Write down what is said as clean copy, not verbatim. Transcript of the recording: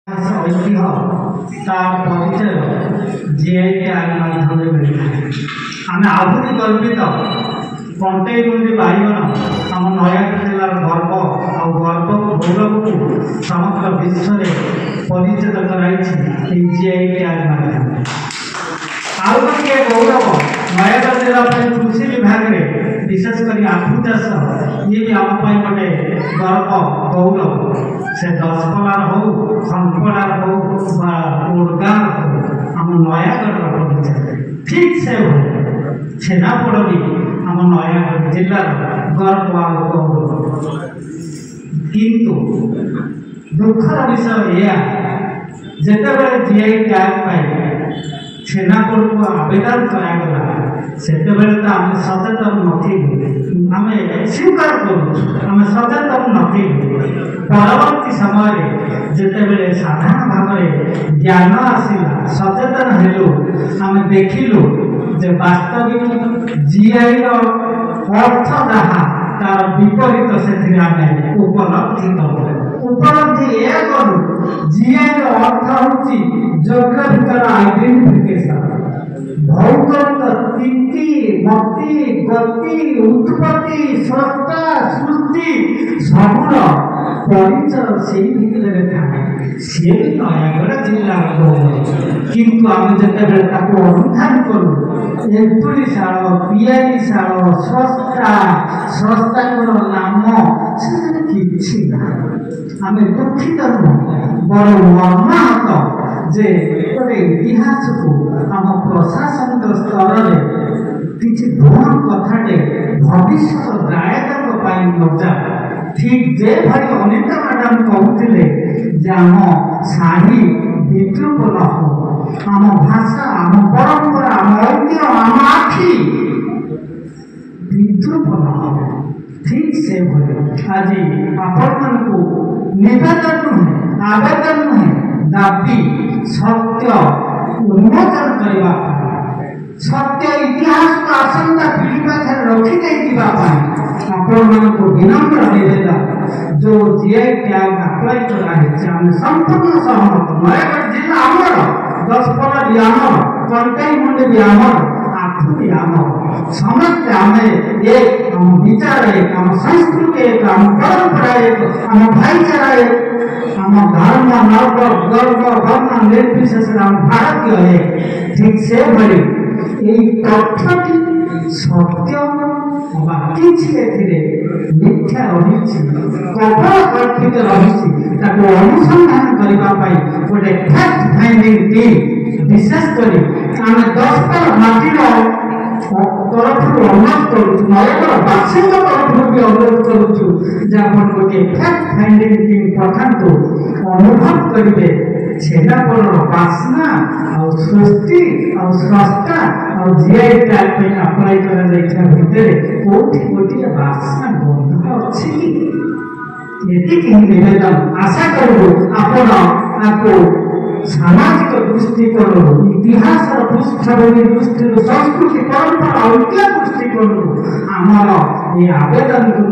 ঐতিহ্য তার পরিচয় জিআই ট্যাগ মাধ্যমে মিଳିଥାଏ। ଆମେ ଆହୁରି ଗର୍ବିତ କଣ୍ଟେଇ ଗୁଣ୍ଡି ବାଇଗଣ ଆମ ନୟାଗଡ଼ ଜିଲ୍ଲାର ଗର୍ବ ଆଉ ଗୌରବକୁ ସମଗ୍ର ବିଶ୍ୱରେ ପରିଚିତ କରାଇଛି ଏହି ଜିଆଇ ଟ୍ୟାଗ ମାଧ୍ୟମରେ। ଆଉ ଗୋଟିଏ ଗୌରବ ନୟାଗଡ଼ ଜିଲ୍ଲା ପାଇଁ କୃଷି ବିଭାଗରେ ବିଶେଷ କରି ଆଖୁ ଚାଷ ଇଏ ବି ଆମ ପାଇଁ ଗୋଟେ ଗର୍ବ ଗୌରବ। ସେ ଦଶପଲ୍ଲାର ହଉ ଖଣ୍ଡପଡ଼ାର ହଉ ବା ଓଡ଼ଗାଁର ହଉ ଆମ ନୟାଗଡ଼ର ପରିଚୟ ଠିକ୍ ସେଭଳି ଛେନାପୋଡ଼ ବି ଆମ ନୟାଗଡ଼ ଜିଲ୍ଲାର ଗର୍ବ ଆଉ ଗୌରବ। କିନ୍ତୁ ଦୁଃଖର ବିଷୟ ଏଇଆ, ଯେତେବେଳେ ଜିଆଇ ଟ୍ୟାଗ ପାଇଁ ଛେନାପୋଡ଼କୁ ଆବେଦନ କରାଗଲା ସେତେବେଳେ ତ ଆମେ ସଚେତନ ନଥିଲୁ। ଆମେ ସ୍ୱୀକାର କରୁଛୁ ଆମେ ସଚେତନ ନଥିଲୁ। ପରବର୍ତ୍ତୀ ସମୟରେ ଯେତେବେଳେ ସାଧାରଣ ଭାବରେ ଜ୍ଞାନ ଆସିଲା, ସଚେତନ ହେଲୁ, ଆମେ ଦେଖିଲୁ ଯେ ବାସ୍ତବିକ ଜିଆଇର ଅର୍ଥ ଯାହା ତାର ବିପରୀତ ସେଥିରେ ଆମେ ଉପଲବ୍ଧି କଲୁ। ଉପଲବ୍ଧି ଏହା କଲୁ ଜିଆଇର ଅର୍ଥ ହେଉଛି ଜିଓଗ୍ରାଫିକାଲ ଆଇଡେଣ୍ଟିଫିକେସନ। ଭୌଗୋଳିକ ସ୍ଥିତି, ମତି, ଗତି, ଉତ୍ପତ୍ତି, ସ୍ରଷ୍ଟା, ସୃଷ୍ଟି ସବୁର ପରିଚୟ ସେଇ ଭିତରେ ଥାଏ। ସିଏ ବି ନୟାଗଡ଼ ଜିଲ୍ଲାର ଗୌରବ। କିନ୍ତୁ ଆମେ ଯେତେବେଳେ ତାକୁ ଅନୁଧ୍ୟାନ କଲୁ, ଏନ୍ତୁଳିଶାଳ, ପିଆରିଶାଳ, ସ୍ରଷ୍ଟାଙ୍କର ନାମ ସେଥିରେ କିଛି ନାହିଁ। ଆମେ ଦୁଃଖିତ ନୁହଁ, ବରଂ ମର୍ମାହତ ଯେ ଗୋଟେ ଇତିହାସକୁ ଆମ ପ୍ରଶାସନିକ ସ୍ତରରେ କିଛି ଭୁଲ କଥାଟେ ଭବିଷ୍ୟତ ଗାୟକଙ୍କ ପାଇଁ ନଯାଏ। ଠିକ୍ ଯେଭଳି ଅନିତା ମ୍ୟାଡ଼ାମ କହୁଥିଲେ ଯେ ଆମ ଶାଢ଼ୀ ବିଦ୍ରୂପ ନ ହଉ, ଆମ ଭାଷା, ଆମ ପରମ୍ପରା, ଆମ ଐତିହ୍ୟ, ଆମ ଆଖି ବିଦ୍ରୂପ ନ ହଉ, ଠିକ୍ ସେଭଳି ଆଜି ଆପଣମାନଙ୍କୁ ନିବେଦନ ନୁହେଁ, ଆବେଦନ ନୁହେଁ, ଦାବି ସତ୍ୟ ଉନ୍ମୋଚନ କରିବା ପାଇଁ, ସତ୍ୟ ଇତିହାସକୁ ଆସନ୍ତା ପିଢ଼ି ପାଖରେ ରଖିଦେଇଥିବା ପାଇଁ ଆପଣମାନଙ୍କୁ ବିନମ୍ର ନିବେଦନ। ଯେଉଁ ଜିଆଇ ଟ୍ୟାଗ ଆପ୍ଲାଏ କରାଯାଇଛି ଆମେ ସମ୍ପୂର୍ଣ୍ଣ ସହମତ। ନୟାଗଡ଼ ଜିଲ୍ଲା ଆମର, ଦଶପଲ୍ଲା ବି ଆମର, କଣ୍ଟେଇ ଗୁଣ୍ଡି ବି ଆମର, ଆଖୁ ବି ଆମର। ସମସ୍ତେ ଆମେ ଏକ, ଆମ ବିଚାର ଏକ, ଆମ ସଂସ୍କୃତି ଏକ, ଆମ ପରମ୍ପରା ଏକ, ଆମ ଭାଇଚାରା ଏକ, ଆମ ଧର୍ମ ନର୍ବ ଗର୍ବ ବର୍ଣ୍ଣ ନିର୍ବିଶେଷରେ ଆମ ଭାରତୀୟ ଏକ। ଠିକ୍ ସେଭଳି ଏହି ତଥ୍ୟଟି ସତ୍ୟ ବା କିଛି ଏଥିରେ ମିଥ୍ୟା ରହିଛି, କପଳ କଳ୍ପିତ ରହିଛି, ତାକୁ ଅନୁସନ୍ଧାନ କରିବା ପାଇଁ ଗୋଟେ ଫ୍ୟାକ୍ଟ ଫାଇଣ୍ଡିଂ ଟିମ୍ ବିଶେଷ କରି ଆମେ ଦଶପଲ୍ଲା ମାଟିର ତରଫରୁ ଅନୁରୋଧ କରୁଛୁ, ନୟାଗଡ଼ ବାସୀଙ୍କ ତରଫରୁ ବି ଅନୁରୋଧ କରୁଛୁ ଯେ ଆପଣ ଗୋଟିଏ ଫ୍ୟାକ୍ଟ ଫାଇଣ୍ଡିଂ ଟିମ୍ ପଠାନ୍ତୁ। ଅନୁଭବ କରିବେ ଛେନାପୋଡ଼ର ବାସ୍ନା ଆଉ ସୃଷ୍ଟି ଆଉ ସ୍ରଷ୍ଟା ଆଉ ଜିଆଇ ଟ୍ୟାଗ ପାଇଁ ଆପ୍ଲାଏ କରାଯାଇଥିବା ଭିତରେ କୋଉଠି ଗୋଟିଏ ବାସ୍ନା ଗନ୍ଧ ଅଛି କି? ଏତିକି ହିଁ ନିବେଦନ। ଆଶା କରିବୁ ଆପଣ ଆକୁ ସାମାଜିକ ଦୃଷ୍ଟିକୋଣରୁ, ଇତିହାସର ପୃଷ୍ଠଭୂମି ଦୃଷ୍ଟିରୁ, ସଂସ୍କୃତି, ପରମ୍ପରା, ଐତିହ୍ୟ ଦୃଷ୍ଟିକୋଣରୁ ଆମର ଏହି ଆବେଦନକୁ